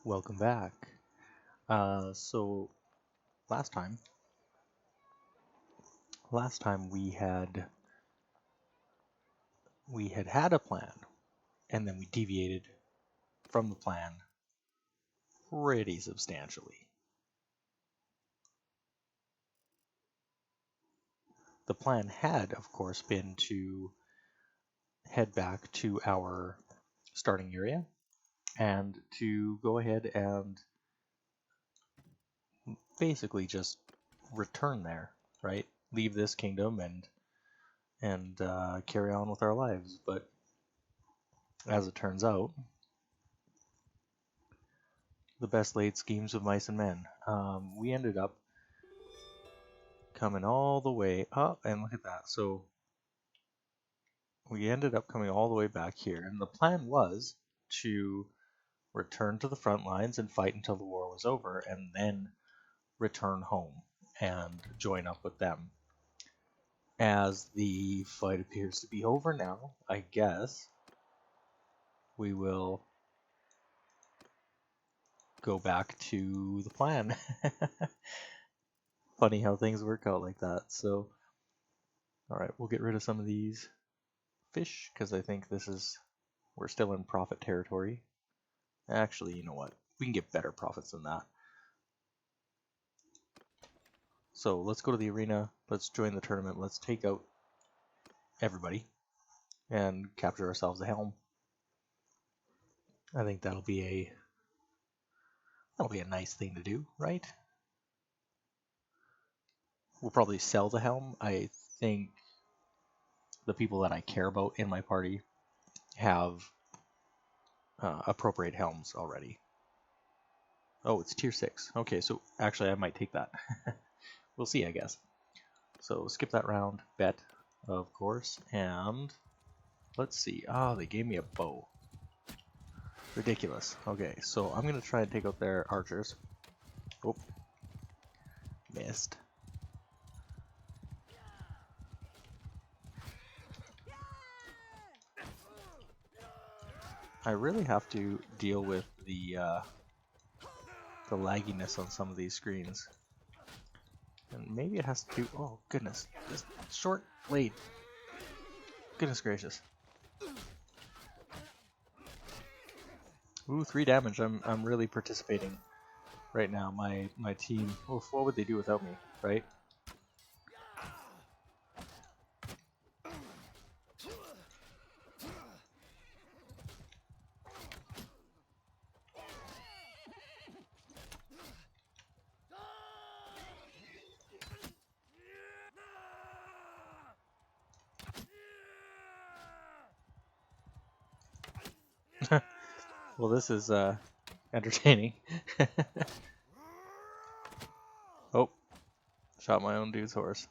Welcome back. So last time we had a plan, and then we deviated from the plan pretty substantially. The plan had, of course, been to head back to our starting area and to go ahead and basically just return there, right? Leave this kingdom and carry on with our lives. But as it turns out, the best laid schemes of mice and men. We ended up coming all the way up, and look at that. So we ended up coming all the way back here, and the plan was to return to the front lines and fight until the war was over, and then return home and join up with them. As the fight appears to be over now, I guess we will go back to the plan. Funny how things work out like that. So, alright, we'll get rid of some of these fish, because I think we're still in profit territory. Actually, you know what? We can get better profits than that. So let's go to the arena, let's join the tournament, let's take out everybody and capture ourselves a helm. I think that'll be a nice thing to do, right? We'll probably sell the helm. I think the people that I care about in my party have appropriate helms already. Oh, it's tier 6. Okay, so actually I might take that. We'll see, I guess. So skip that round, bet, of course, and let's see. Oh, they gave me a bow. Ridiculous. Okay, so I'm going to try and take out their archers. Oh, missed. I really have to deal with the lagginess on some of these screens. And maybe it has to do... Oh, goodness. This short blade. Goodness gracious. Ooh, 3 damage. I'm really participating right now. My team... Oof, what would they do without me, right? Well, this is entertaining. Oh, shot my own dude's horse.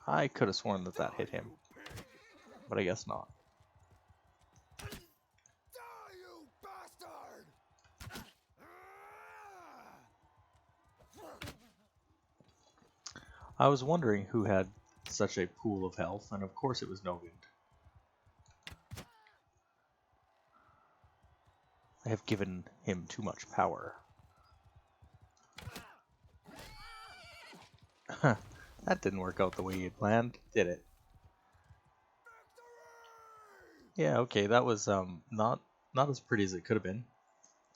I could have sworn that hit him, but I guess not. I was wondering who had such a pool of health, and of course it was Nogand. I have given him too much power. That didn't work out the way you'd planned, did it? Yeah, okay, that was not as pretty as it could have been.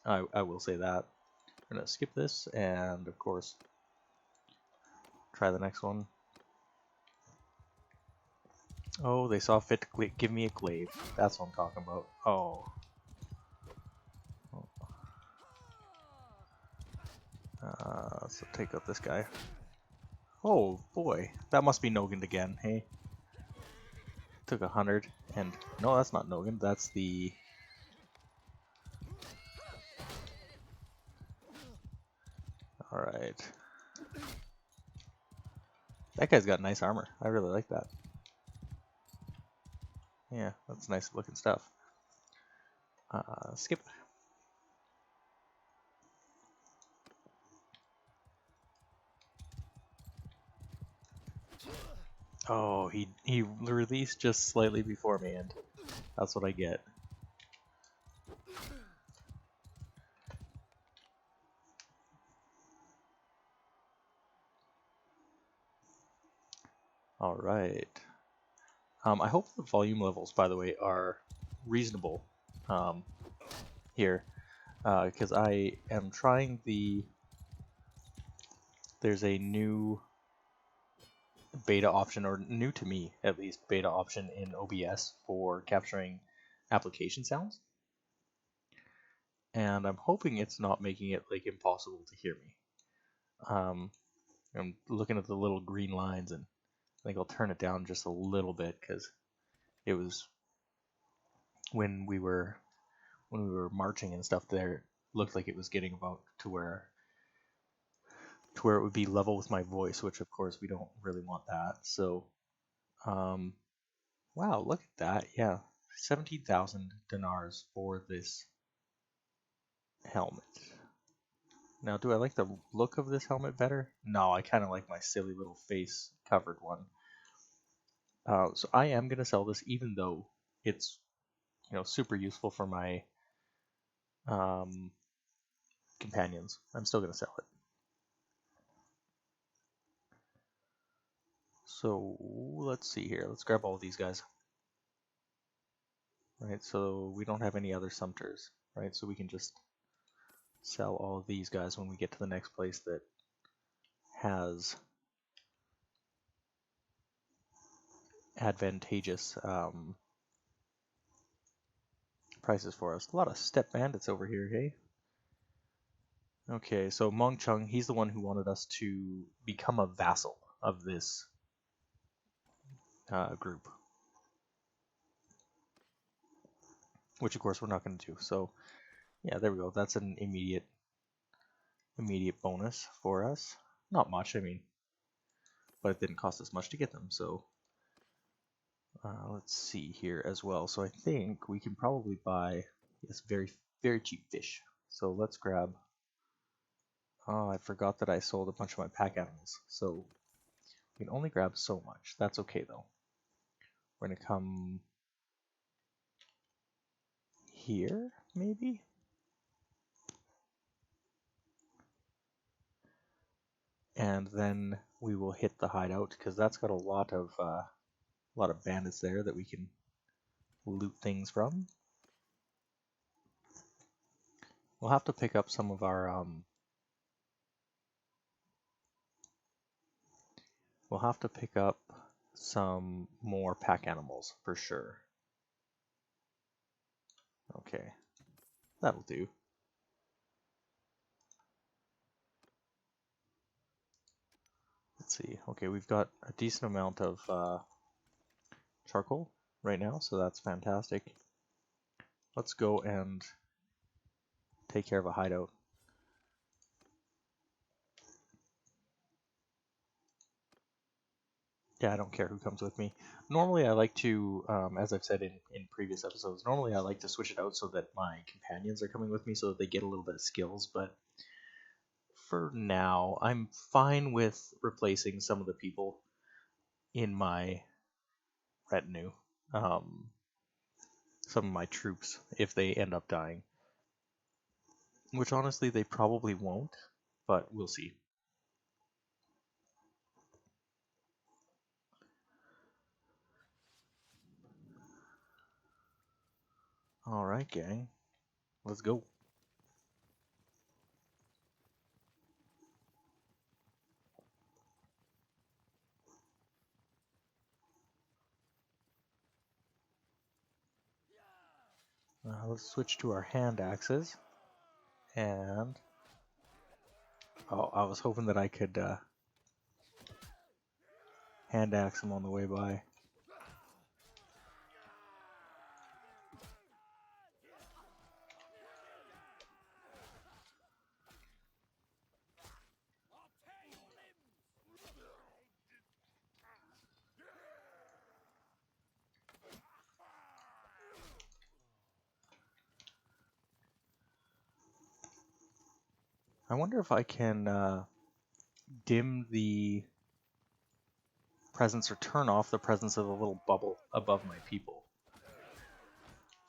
I will say that. We're gonna skip this, and of course, try the next one. Oh, they saw fit to give me a glaive. That's what I'm talking about. Oh. So take out this guy. Oh boy, that must be Nogand again, hey? Took 100, and no, that's not Nogand, that's the... Alright. That guy's got nice armor, I really like that. Yeah, that's nice looking stuff. Skip. Oh, he released just slightly before me, and that's what I get. All right. I hope the volume levels, by the way, are reasonable here, because I am trying there's a new beta option, or new to me at least, beta option in OBS for capturing application sounds. And I'm hoping it's not making it like impossible to hear me. I'm looking at the little green lines, and I think I'll turn it down just a little bit because it was when we were marching and stuff there, looked like it was getting about to where it would be level with my voice, which of course we don't really want that. So, wow, look at that. Yeah, 17,000 dinars for this helmet. Now, do I like the look of this helmet better? No, I kind of like my silly little face covered one. So I am going to sell this, even though it's, super useful for my companions. I'm still going to sell it. So let's see here. Let's grab all of these guys. Right, so we don't have any other Sumters, right? So we can just sell all of these guys when we get to the next place that has advantageous prices for us. A lot of step bandits over here, hey? Okay, so Mong Chung, he's the one who wanted us to become a vassal of this group. Which, of course, we're not going to do. So, yeah, there we go. That's an immediate bonus for us. Not much, I mean, but it didn't cost us much to get them, so let's see here as well. So I think we can probably buy very, very cheap fish. So let's grab. Oh, I forgot that I sold a bunch of my pack animals. So we can only grab so much. That's okay though. We're gonna come here, maybe? And then we will hit the hideout because that's got a lot of bandits there that we can loot things from. We'll have to pick up some of our we'll have to pick up some more pack animals for sure. Okay, that'll do. Let's see. Okay, we've got a decent amount of charcoal right now, so that's fantastic. Let's go and take care of a hideout. Yeah, I don't care who comes with me. Normally I like to, as I've said in previous episodes, normally I like to switch it out so that my companions are coming with me so that they get a little bit of skills, but for now, I'm fine with replacing some of the people in my retinue, some of my troops, if they end up dying. Which honestly, they probably won't, but we'll see. Alright, gang. Let's go. Let's switch to our hand axes. And... oh, I was hoping that I could hand axe them on the way by. I wonder if I can dim the presence or turn off the presence of the little bubble above my people.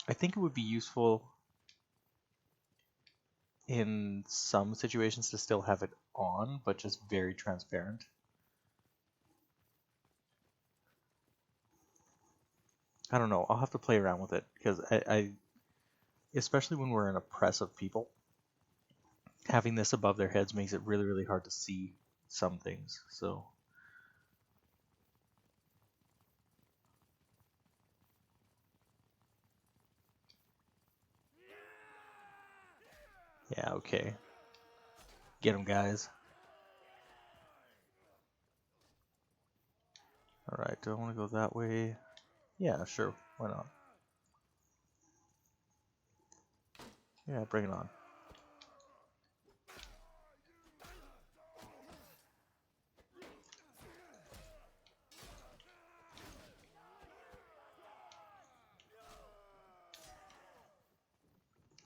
I think it would be useful in some situations to still have it on, but just very transparent. I don't know. I'll have to play around with it because I especially when we're in a press of people, having this above their heads makes it really, really hard to see some things. So yeah, okay. Get them, guys. Alright, do I want to go that way? Yeah, sure. Why not? Yeah, bring it on.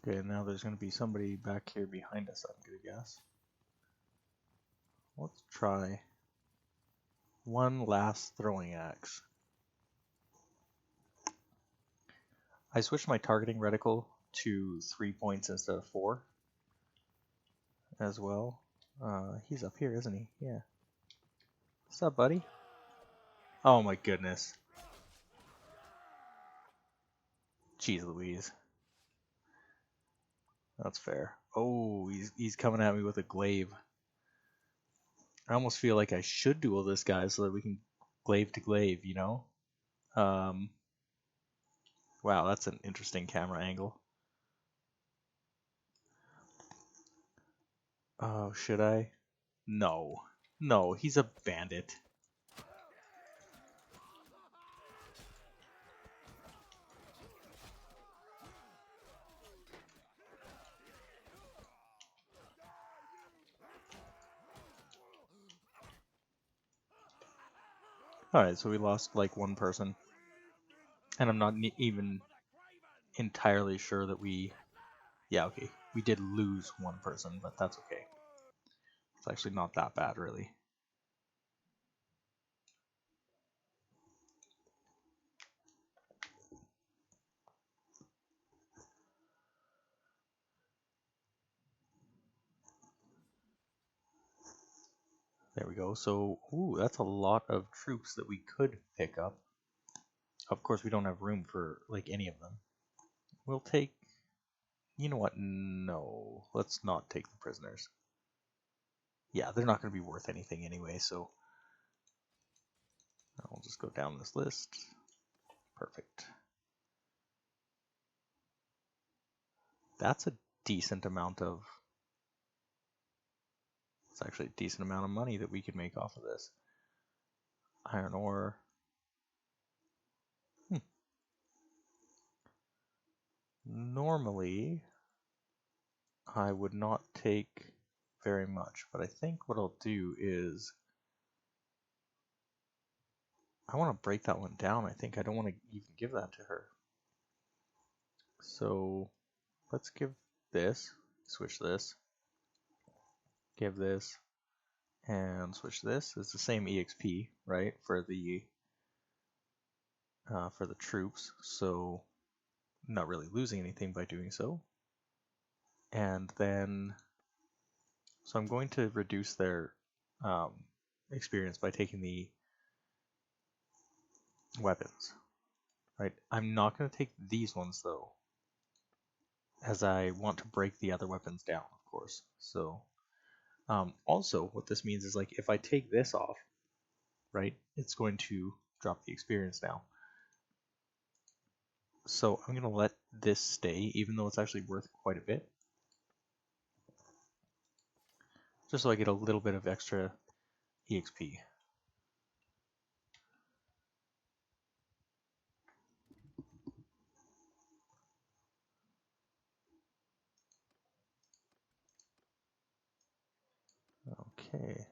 Okay, now there's going to be somebody back here behind us, I'm going to guess. Let's try one last throwing axe. I switched my targeting reticle to 3 points instead of 4 as well. He's up here, isn't he? Yeah. What's up, buddy? Oh my goodness. Jeez Louise. That's fair. Oh, he's coming at me with a glaive. I almost feel like I should duel this guy so that we can glaive to glaive, you know? Wow, that's an interesting camera angle. Oh, should I? No. No, he's a bandit. Alright, so we lost like one person. And I'm not even entirely sure that we... Yeah, okay. We did lose one person, but that's okay. It's actually not that bad, really. There we go. So, ooh, that's a lot of troops that we could pick up. Of course, we don't have room for, like, any of them. We'll take... You know what? No. Let's not take the prisoners. Yeah, they're not going to be worth anything anyway, so... I'll just go down this list. Perfect. That's a decent amount of... It's actually a decent amount of money that we could make off of this. Iron ore. Normally, I would not take very much, but I think what I'll do is I want to break that one down. I think I don't want to even give that to her. So let's give this, switch this, give this, and switch this. It's the same EXP, right, for the troops. So not really losing anything by doing so. And then, so I'm going to reduce their experience by taking the weapons. Right, I'm not going to take these ones though, as I want to break the other weapons down, of course. So, also what this means is like if I take this off, right, it's going to drop the experience down. So I'm going to let this stay, even though it's actually worth quite a bit, just so I get a little bit of extra EXP. Okay.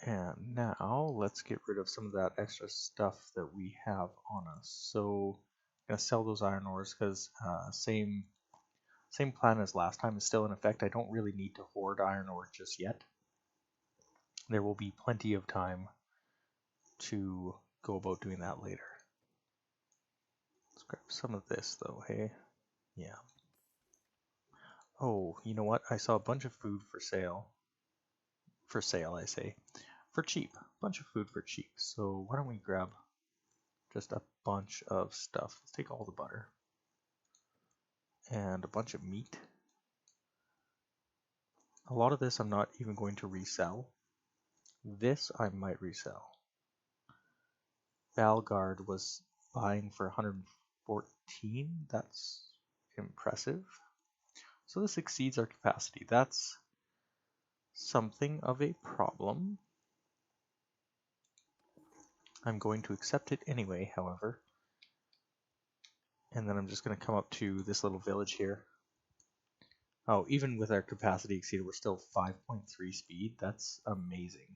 And now let's get rid of some of that extra stuff that we have on us. So I'm going to sell those iron ores because same plan as last time is still in effect. I don't really need to hoard iron ore just yet. There will be plenty of time to go about doing that later. Let's grab some of this though, hey? Yeah. Oh, you know what? I saw a bunch of food for sale. For sale, I say. For cheap. A bunch of food for cheap. So why don't we grab just a bunch of stuff. Let's take all the butter and a bunch of meat. A lot of this I'm not even going to resell. This I might resell. Valgard was buying for 114. That's impressive. So this exceeds our capacity. That's something of a problem. I'm going to accept it anyway, however. And then I'm just going to come up to this little village here. Oh, even with our capacity exceeded, we're still 5.3 speed. That's amazing.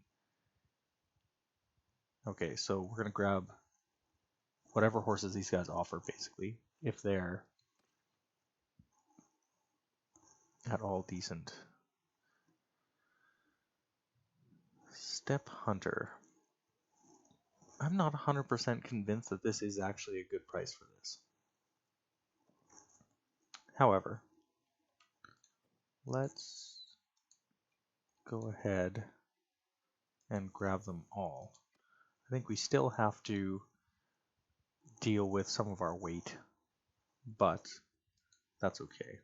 Okay, so we're going to grab whatever horses these guys offer, basically, if they're at all decent. Steppe Hunter. I'm not 100% convinced that this is actually a good price for this. However, let's go ahead and grab them all. I think we still have to deal with some of our weight, but that's okay.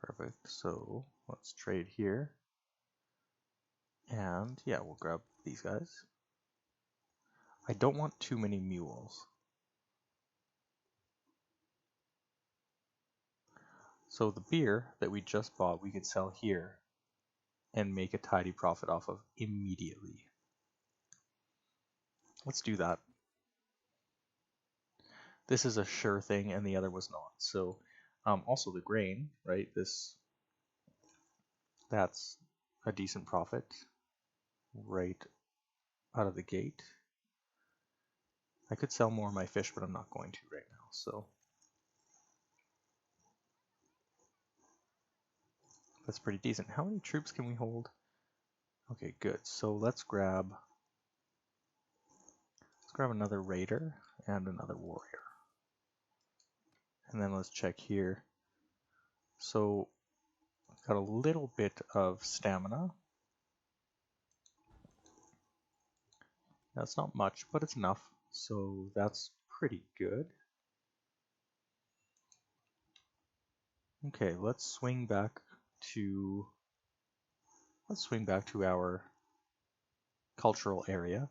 Perfect. So let's trade here. And yeah, we'll grab these guys. I don't want too many mules. So the beer that we just bought, we could sell here and make a tidy profit off of immediately. Let's do that. This is a sure thing and the other was not. So also the grain, right? That's a decent profit right out of the gate. I could sell more of my fish, but I'm not going to right now. So that's pretty decent. How many troops can we hold? Okay, good. So let's grab another raider and another warrior. And then let's check here. So I've got a little bit of stamina. That's not much, but it's enough. So that's pretty good. Okay, let's swing back to our cultural area.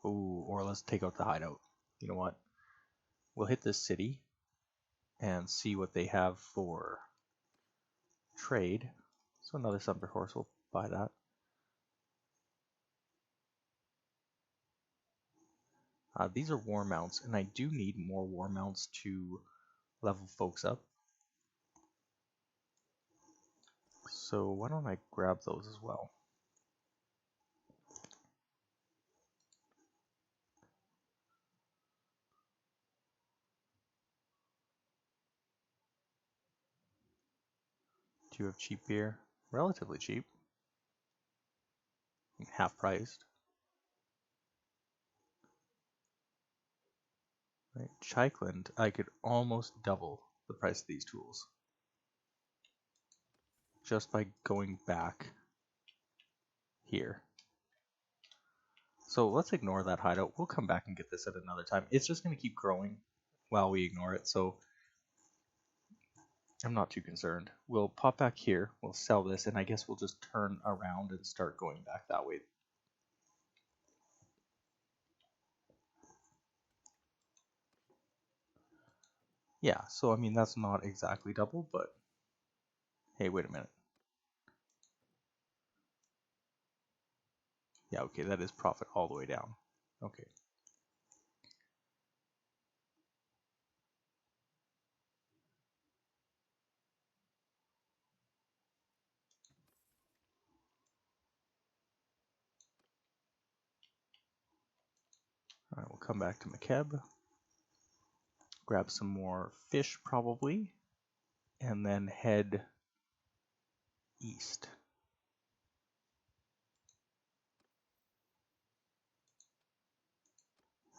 Ooh, or let's take out the hideout. You know what? We'll hit this city and see what they have for trade. So another Sumter horse, we'll buy that. These are war mounts, and I do need more war mounts to level folks up. So why don't I grab those as well? Do you have cheap beer? Relatively cheap. Half priced. Right. Chikeland, I could almost double the price of these tools just by going back here. So let's ignore that hideout. We'll come back and get this at another time. It's just going to keep growing while we ignore it, so I'm not too concerned. We'll pop back here, we'll sell this, and I guess we'll just turn around and start going back that way. Yeah, so I mean, that's not exactly double, but hey, wait a minute. Yeah, okay, that is profit all the way down. Okay. All right, we'll come back to McKeb, grab some more fish probably, and then head east.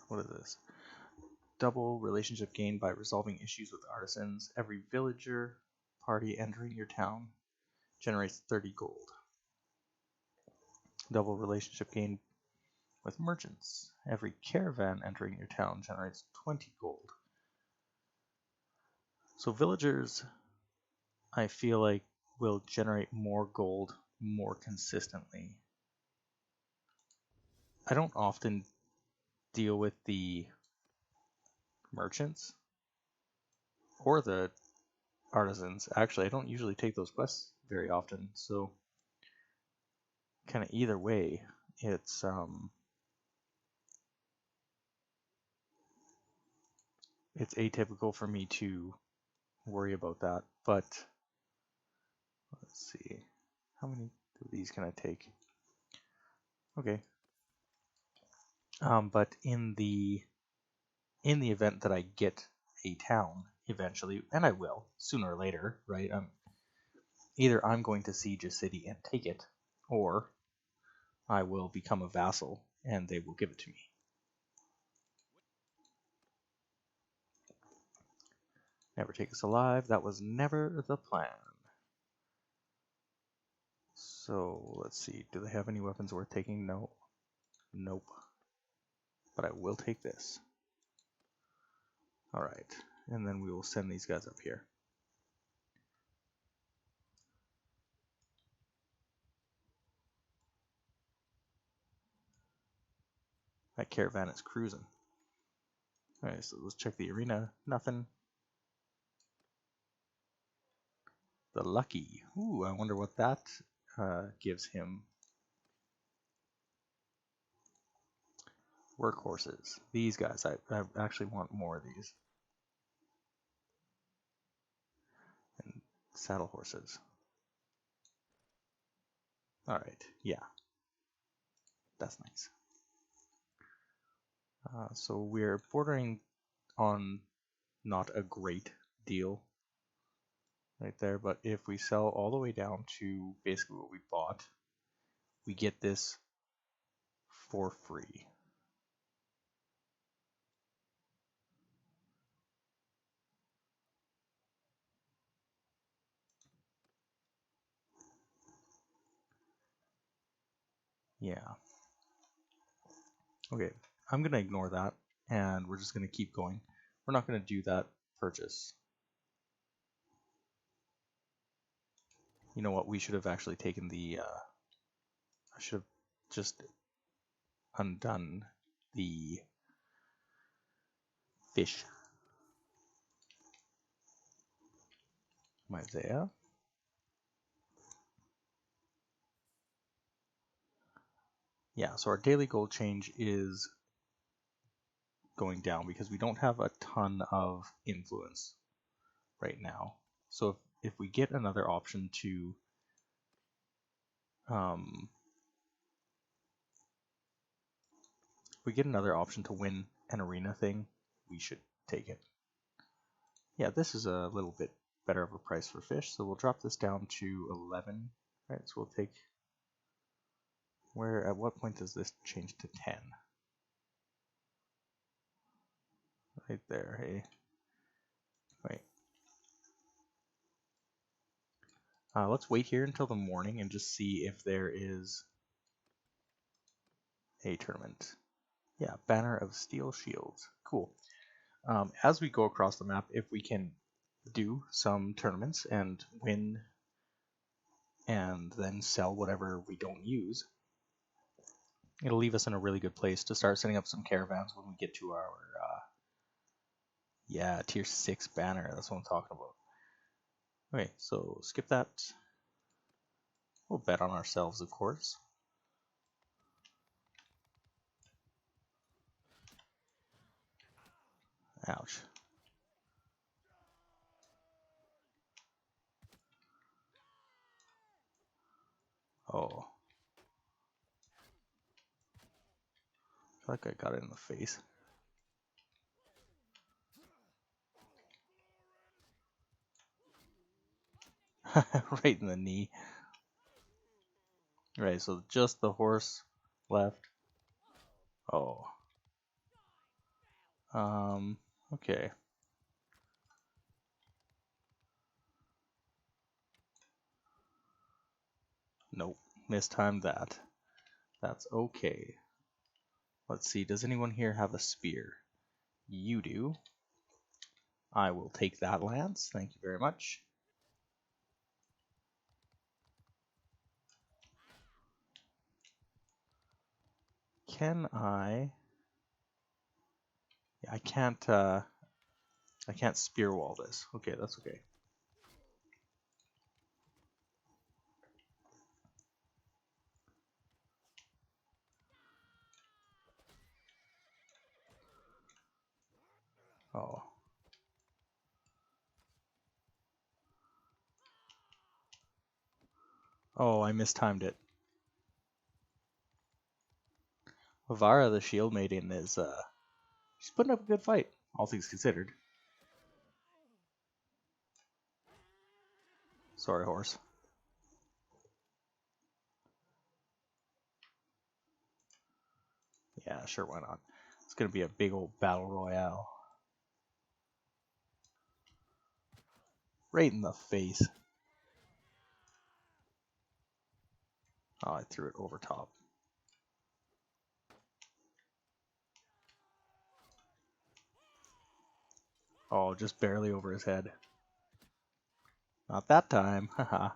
What is this? Double relationship gained by resolving issues with artisans. Every villager party entering your town generates 30 gold. Double relationship gain with merchants. Every caravan entering your town generates 20 gold. So villagers, I feel like, will generate more gold more consistently. I don't often deal with the merchants or the artisans. Actually, I don't usually take those quests very often, so kind of either way, it's atypical for me to worry about that. But let's see, how many of these can I take? Okay. But in the event that I get a town eventually, and I will sooner or later, right? Either I'm going to siege a city and take it, or I will become a vassal and they will give it to me. Never take us alive. That was never the plan. So let's see. Do they have any weapons worth taking? No. Nope. But I will take this. Alright. And then we will send these guys up here. That caravan is cruising. Alright, so let's check the arena. Nothing. The Lucky. Ooh, I wonder what that gives him. Workhorses. These guys. I actually want more of these. And saddle horses. Alright, yeah. That's nice. So we're bordering on not a great deal right there, but if we sell all the way down to basically what we bought, we get this for free. Yeah. Okay, I'm going to ignore that, and we're just going to keep going. We're not going to do that purchase. You know what? We should have actually taken the... I should have just undone the fish. Isaiah. Yeah, so our daily gold change is going down because we don't have a ton of influence right now. So if we get another option to win an arena thing, we should take it. Yeah, this is a little bit better of a price for fish, so we'll drop this down to 11. Right, so we'll take... At what point does this change to 10? Right there, hey. Wait. Let's wait here until the morning and just see if there is a tournament. Yeah, Banner of Steel Shields. Cool. As we go across the map, if we can do some tournaments and win and then sell whatever we don't use, it'll leave us in a really good place to start setting up some caravans when we get to our tier 6 banner. That's what I'm talking about. Okay, so skip that. We'll bet on ourselves, of course. Ouch. Oh. I feel like I got it in the face. Right in the knee. Right, so just the horse left. Oh. Okay. Nope, mistimed that. That's okay. Let's see, does anyone here have a spear? You do. I will take that lance. Thank you very much. Can I... Yeah, I can't spear wall this. Okay, that's okay. Oh. Oh, I mistimed it. Vara, the shield maiden, is she's putting up a good fight, all things considered. Sorry, horse. Yeah, sure, why not? It's gonna be a big old battle royale. Right in the face. Oh, I threw it over top. Oh, just barely over his head. Not that time, haha.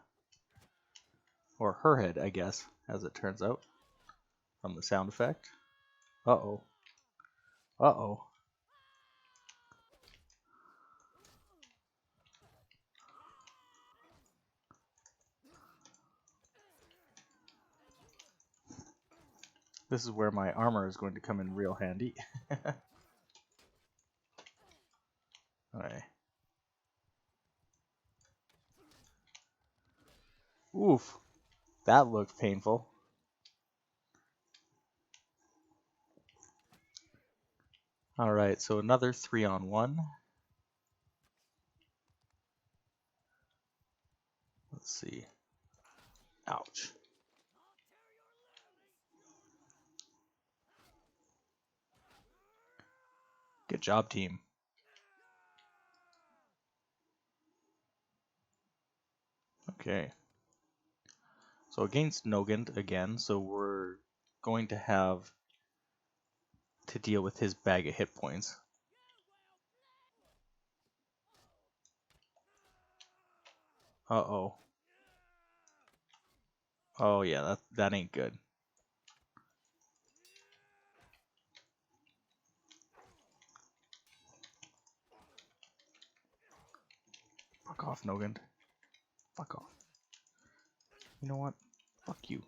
Or her head, I guess, as it turns out, from the sound effect. Uh-oh. Uh-oh. This is where my armor is going to come in real handy. Alright. Oof. That looked painful. Alright, so another 3-on-1. Let's see. Ouch. Good job, team. Okay. So against Nogent again, so we're going to have to deal with his bag of hit points. Uh-oh. Oh yeah, that ain't good. Fuck off, Nogent. Fuck off. You know what? Fuck you.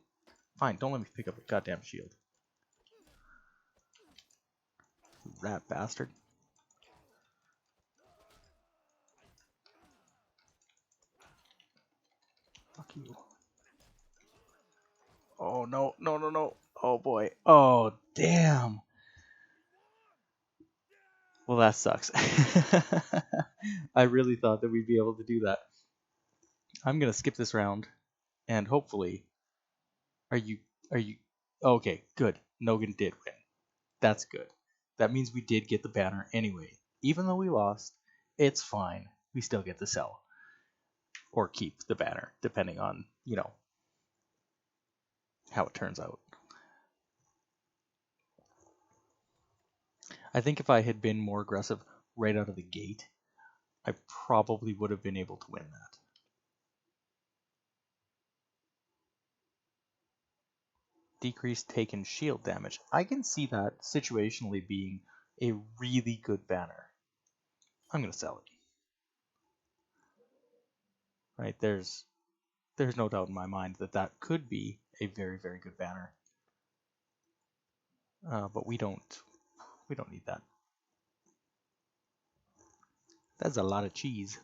Fine, don't let me pick up a goddamn shield. You rat bastard. Fuck you. Oh no, no, no, no. Oh boy. Oh, damn. Well, that sucks. I really thought that we'd be able to do that. I'm gonna skip this round, and hopefully, are you, okay, good. Nogan did win. That's good. That means we did get the banner anyway. Even though we lost, it's fine. We still get to sell. Or keep the banner, depending on, how it turns out. I think if I had been more aggressive right out of the gate, I probably would have been able to win that. Decreased taken shield damage. I can see that situationally being a really good banner. I'm going to sell it. Right, there's no doubt in my mind that that could be a very, very good banner. But we don't need that. That's a lot of cheese.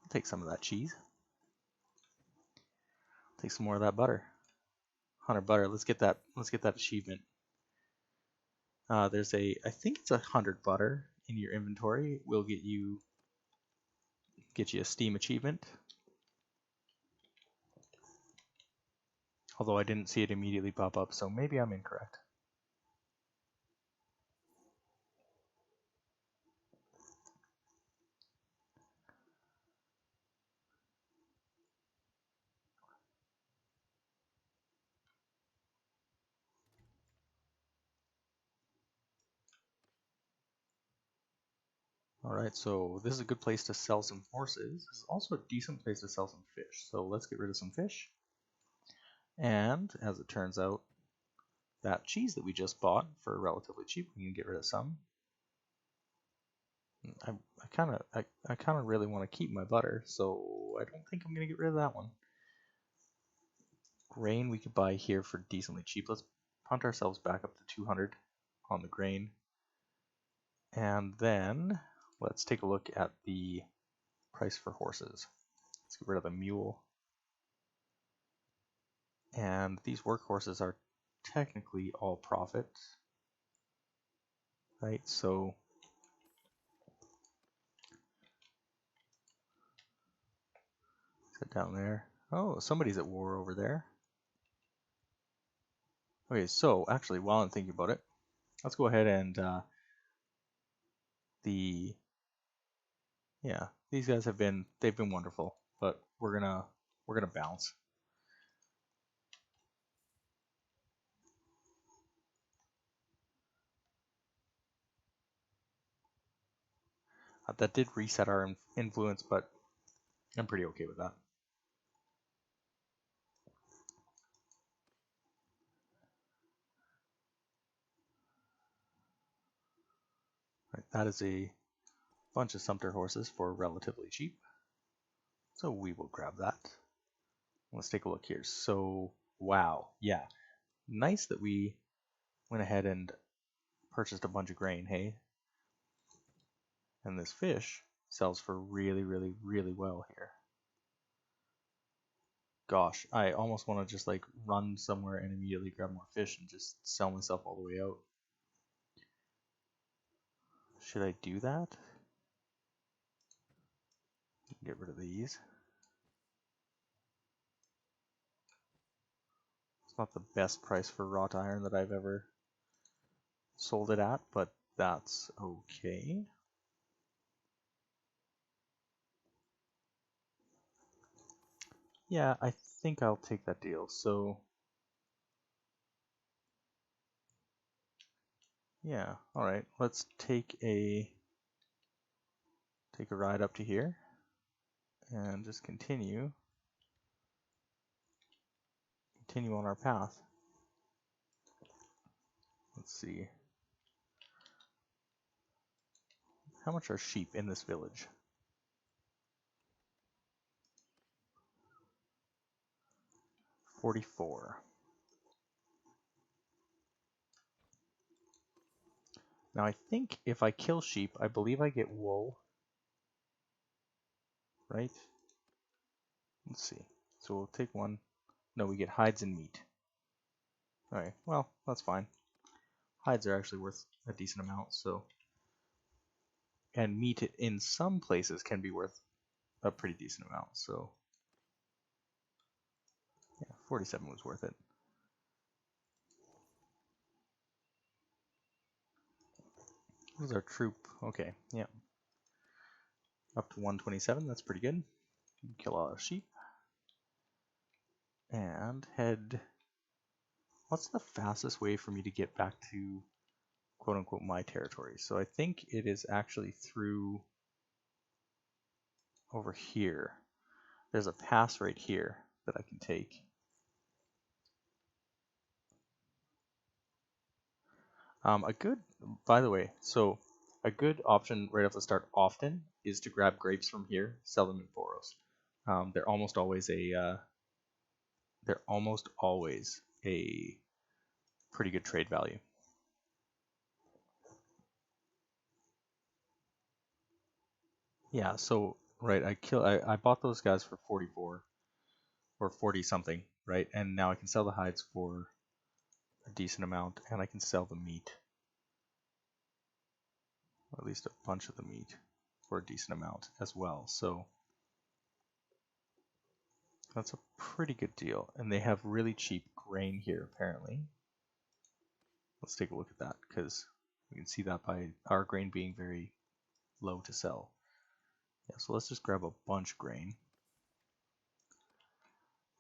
I'll take some of that cheese. Take some more of that butter. 100 butter. Let's get that achievement. There's I think it's 100 butter in your inventory. Will get you a Steam achievement. Although I didn't see it immediately pop up, so maybe I'm incorrect. Alright, so this is a good place to sell some horses. This is also a decent place to sell some fish. So let's get rid of some fish. And as it turns out, that cheese that we just bought for relatively cheap, we can get rid of some. I kind of really want to keep my butter, so I don't think I'm gonna get rid of that one. Grain we could buy here for decently cheap. Let's punt ourselves back up to 200 on the grain. And then let's take a look at the price for horses. Let's get rid of the mule. And these workhorses are technically all profit, right? So sit down there. Oh, somebody's at war over there. Okay, so actually, while I'm thinking about it, let's go ahead and these guys they've been wonderful, but we're gonna bounce. That did reset our influence, but I'm pretty okay with that. Right, that is a bunch of Sumpter horses for relatively cheap, so we will grab that. Let's take a look here. So, wow, yeah, nice that we went ahead and purchased a bunch of grain, hey? And this fish sells for really, really, really well here. Gosh, I almost want to just like run somewhere and immediately grab more fish and just sell myself all the way out. Should I do that? Get rid of these. It's not the best price for wrought iron that I've ever sold it at, but that's okay. Yeah, I think I'll take that deal. So, yeah, all right. Let's take a ride up to here and just continue on our path. Let's see. How much are sheep in this village? 44. Now I think if I kill sheep, I believe I get wool, right? Let's see. So we'll take one. No, we get hides and meat. Alright, well, that's fine. Hides are actually worth a decent amount, so. And meat in some places can be worth a pretty decent amount, so. Yeah, 47 was worth it. What is our troop? Okay, yeah. Up to 127, that's pretty good. Kill a lot of sheep. And head. What's the fastest way for me to get back to quote unquote my territory? So I think it is actually through over here. There's a pass right here that I can take. By the way, so a good option right off the start often is to grab grapes from here, sell them in Boros. They're almost always a pretty good trade value. Yeah, so right, I bought those guys for 44 or 40 something, right? And now I can sell the hides for a decent amount, and I can sell the meat, or at least a bunch of the meat, for a decent amount as well. So that's a pretty good deal. And they have really cheap grain here, apparently. Let's take a look at that, because we can see that by our grain being very low to sell. Yeah, so let's just grab a bunch of grain,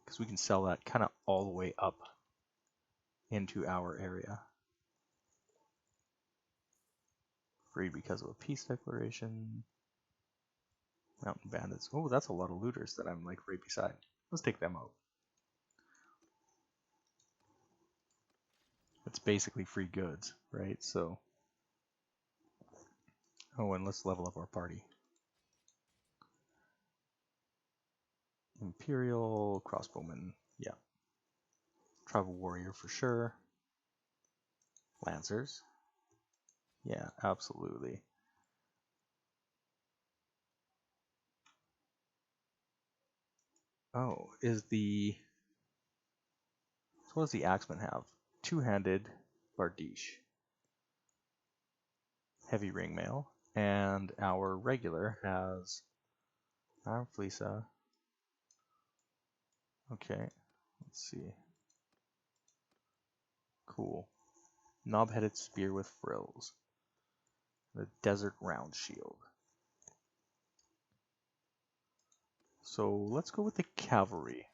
because we can sell that kind of all the way up into our area Free because of a peace declaration. Mountain bandits. Oh, that's a lot of looters that I'm like right beside. Let's take them out. It's basically free goods, right? So, oh, and let's level up our party. Imperial crossbowman, yeah. Tribal warrior for sure. Lancers, yeah, absolutely. Oh, so what does the axeman have? Two-handed bardiche, heavy ringmail, and our regular has Iron Fleesa. Okay, let's see. Cool. Knob-headed spear with frills. The desert round shield. So let's go with the cavalry.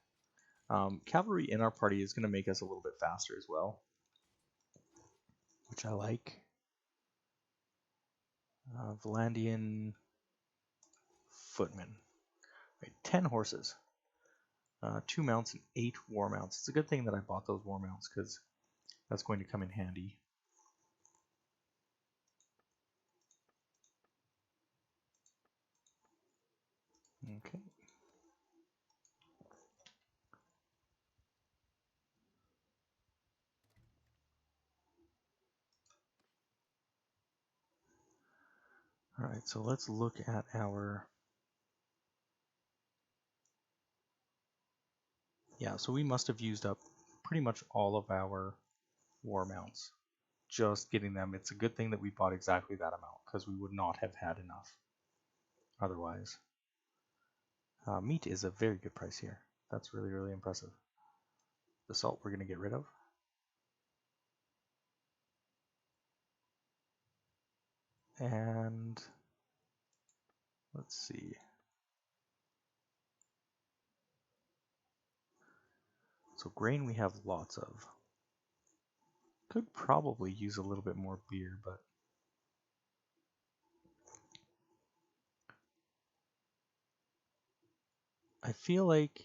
Cavalry in our party is going to make us a little bit faster as well, which I like. Valandian footmen. Right, 10 horses. 2 mounts and 8 war mounts. It's a good thing that I bought those war mounts because that's going to come in handy. Okay. Alright, so let's look at our... Yeah, so we must have used up pretty much all of our war mounts. Just getting them. It's a good thing that we bought exactly that amount because we would not have had enough otherwise. Meat is a very good price here. That's really, really impressive. The salt we're going to get rid of. And let's see. So grain we have lots of. Could probably use a little bit more beer, but I feel like,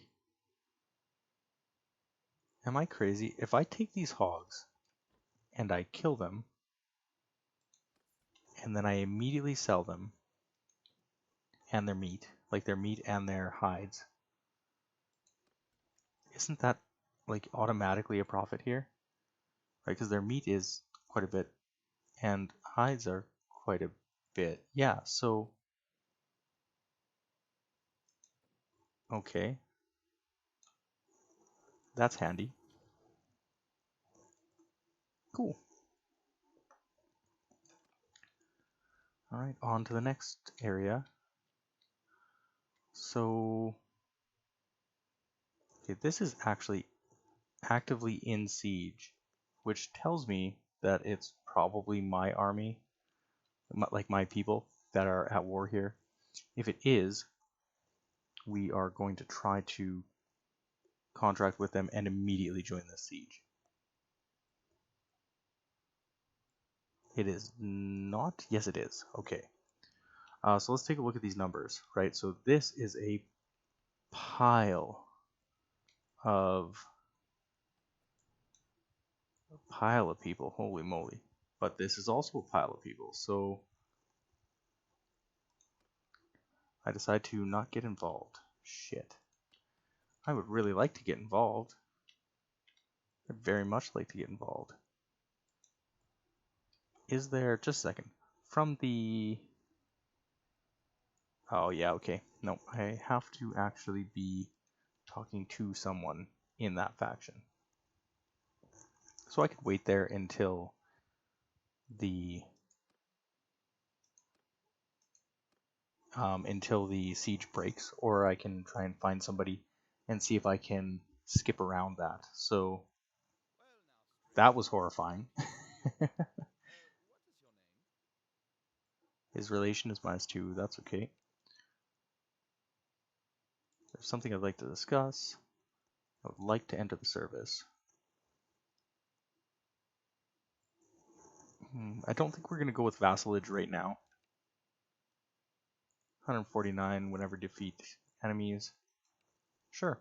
am I crazy? If I take these hogs and I kill them, and then I immediately sell them, and their meat, like their meat and their hides, isn't that like automatically a profit here? Right, because their meat is quite a bit, and hides are quite a bit. Yeah, so, okay. That's handy. Cool. Alright, on to the next area. So, okay, this is actually actively in siege, which tells me that it's probably my army, like my people that are at war here. If it is, we are going to try to contract with them and immediately join the siege. It is not? Yes, it is. Okay. So let's take a look at these numbers, right? So this is a pile of people. Holy moly. But this is also a pile of people. So I decide to not get involved. Shit. I would really like to get involved. I'd very much like to get involved. Is there, just a second, from the... Oh yeah, okay. No, I have to actually be talking to someone in that faction. So I could wait there until the siege breaks, or I can try and find somebody and see if I can skip around that. So that was horrifying. His relation is -2, that's okay. There's something I'd like to discuss. I would like to enter the service. I don't think we're going to go with vassalage right now. 149 whenever defeat enemies. Sure.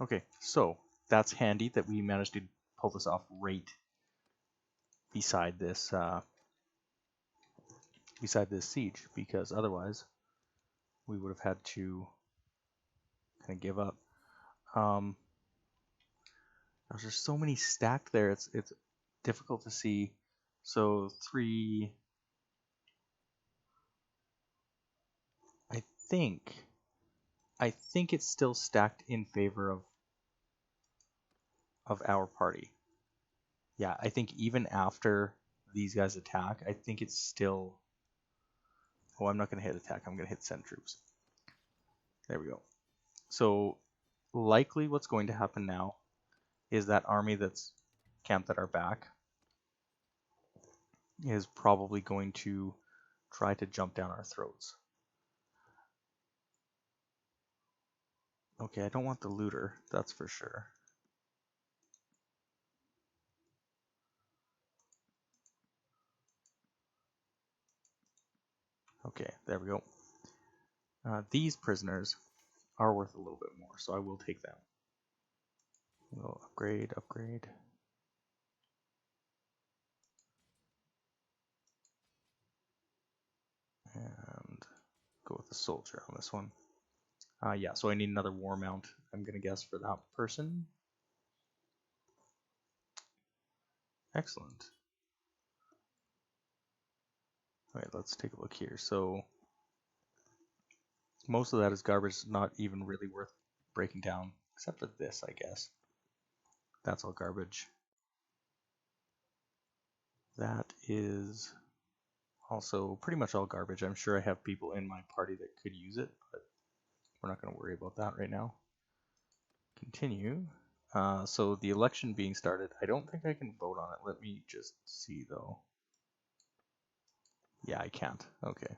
Okay, so that's handy that we managed to pull this off right beside this siege, because otherwise we would have had to kind of give up. There's so many stacked there. It's difficult to see. So 3. I think it's still stacked in favor of our party. Yeah, I think even after these guys attack, I think it's still. Oh, I'm not going to hit attack. I'm going to hit send troops. There we go. So likely what's going to happen now is that army that's camped at our back is probably going to try to jump down our throats. Okay, I don't want the looter, that's for sure. Okay, there we go. These prisoners are worth a little bit more, so I will take them. We'll upgrade. And go with the soldier on this one. Yeah, so I need another war mount, I'm going to guess, for that person. Excellent. Alright, let's take a look here. So most of that is garbage, not even really worth breaking down, except for this, I guess. That's all garbage. That is also pretty much all garbage. I'm sure I have people in my party that could use it, but we're not going to worry about that right now. Continue. So the election being started, I don't think I can vote on it. Let me just see though. Yeah, I can't. Okay.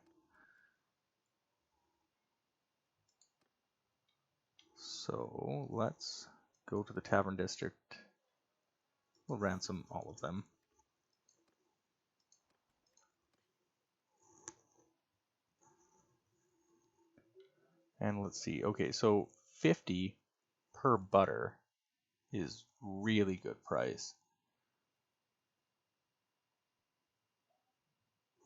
So let's go to the Tavern District. We'll ransom all of them. And let's see. Okay, so 50 per butter is really good price.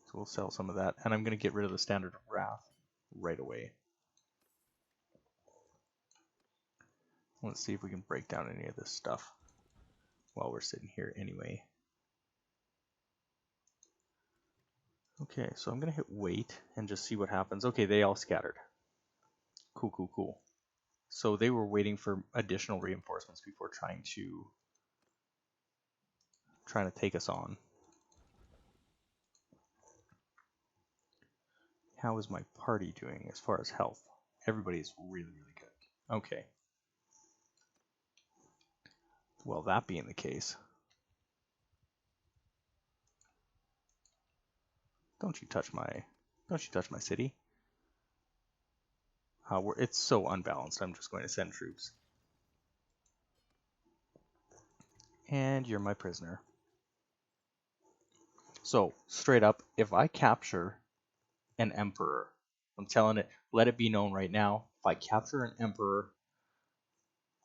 So we'll sell some of that. And I'm going to get rid of the Standard of Wrath right away. Let's see if we can break down any of this stuff while we're sitting here anyway. Okay, so I'm going to hit wait and just see what happens. Okay, they all scattered. Cool. So they were waiting for additional reinforcements before trying to take us on. How is my party doing as far as health? Everybody's really good. Okay. Well, that being the case, don't you touch my city. It's so unbalanced. I'm just going to send troops. And you're my prisoner. So straight up, if I capture an emperor, I'm telling it, let it be known right now, if I capture an emperor,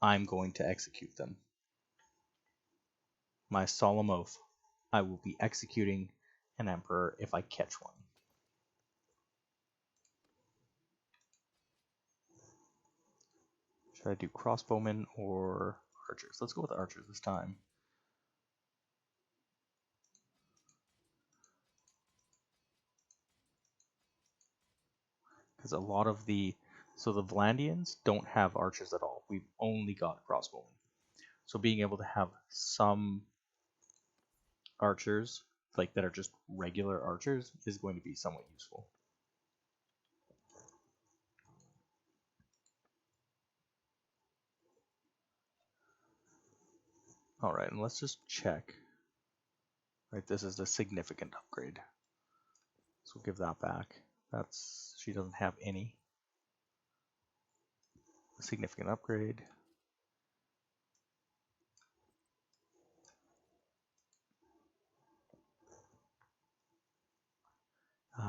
I'm going to execute them. My solemn oath, I will be executing an emperor if I catch one. Should I do crossbowmen or archers? Let's go with archers this time. Because a lot of the Vlandians don't have archers at all. We've only got crossbowmen. So being able to have some archers, like that are just regular archers, is going to be somewhat useful. Alright, and let's just check. Right, this is a significant upgrade. So we'll give that back. She doesn't have any. A significant upgrade.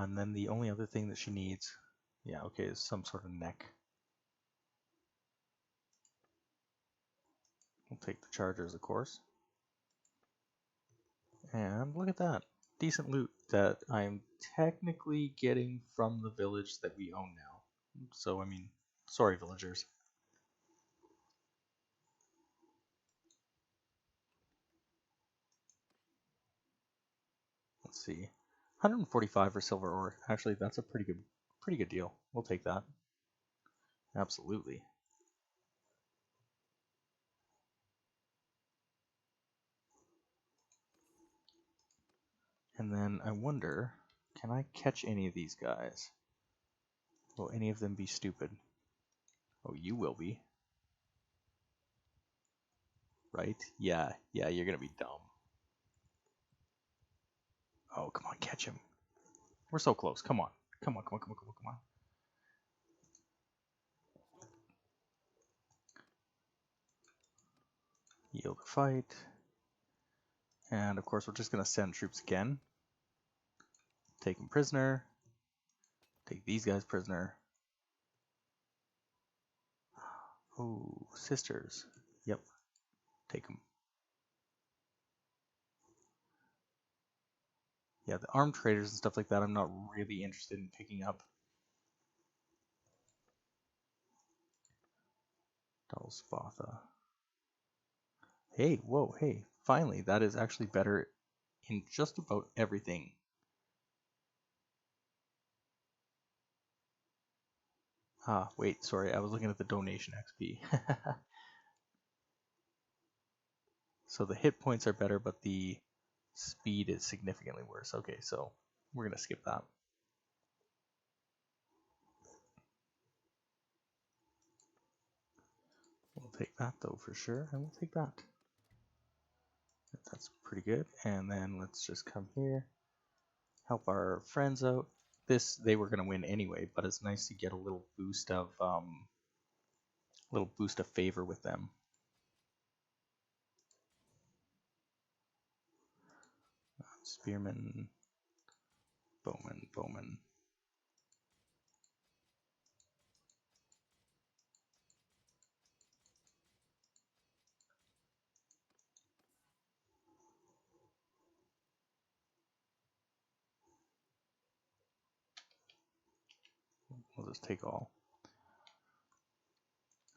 And then the only other thing that she needs, yeah, okay, is some sort of neck. We'll take the chargers, of course. And look at that. Decent loot that I'm technically getting from the village that we own now. So, I mean, sorry, villagers. Let's see. 145 for silver ore. Actually, that's a pretty good deal. We'll take that. Absolutely. And then I wonder, can I catch any of these guys? Will any of them be stupid? Oh, you will be. Right? Yeah, you're gonna be dumb. Oh, come on, catch him. We're so close. Come on. Come on. Yield a fight. And of course, we're just gonna send troops again. Take him prisoner. Take these guys prisoner. Oh, sisters. Yep. Take them. Yeah, the armed traders and stuff like that, I'm not really interested in picking up. Double Spatha. Hey, whoa, hey. Finally, that is actually better in just about everything. Ah, wait, sorry, I was looking at the donation XP. So the hit points are better, but the speed is significantly worse. Okay, so we're going to skip that. We'll take that though for sure, and we'll take that. That's pretty good. And then let's just come here, help our friends out. They were going to win anyway, but it's nice to get a little boost of favor with them. Spearman, Bowman. We'll just take all.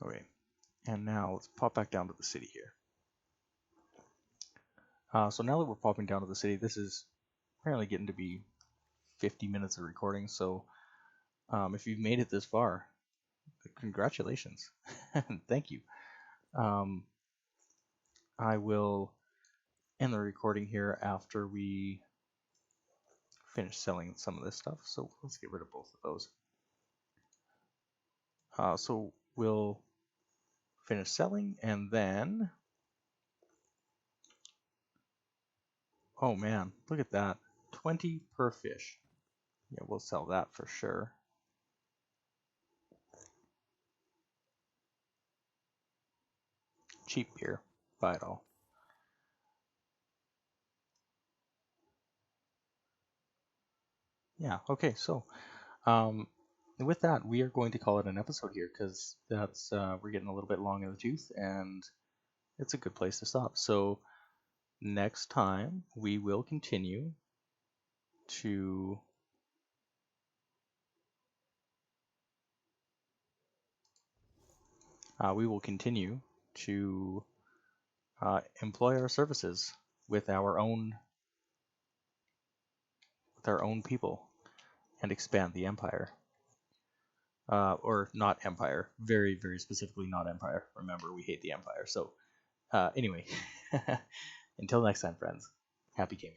Okay, and now let's pop back down to the city here. So now that we're popping down to the city, this is apparently getting to be 50 minutes of recording, so if you've made it this far, congratulations. Thank you. I will end the recording here after we finish selling some of this stuff, so let's get rid of both of those. So we'll finish selling, and then, oh man, look at that, 20 per fish. Yeah, we'll sell that for sure. Cheap beer, buy it all. Yeah, okay, so with that, we are going to call it an episode here, because that's we're getting a little bit long in the tooth, and it's a good place to stop. So next time we will continue to employ our services with our own people and expand the empire. Or not empire, very, very specifically not empire. Remember, we hate the empire. So anyway, until next time, friends, happy gaming.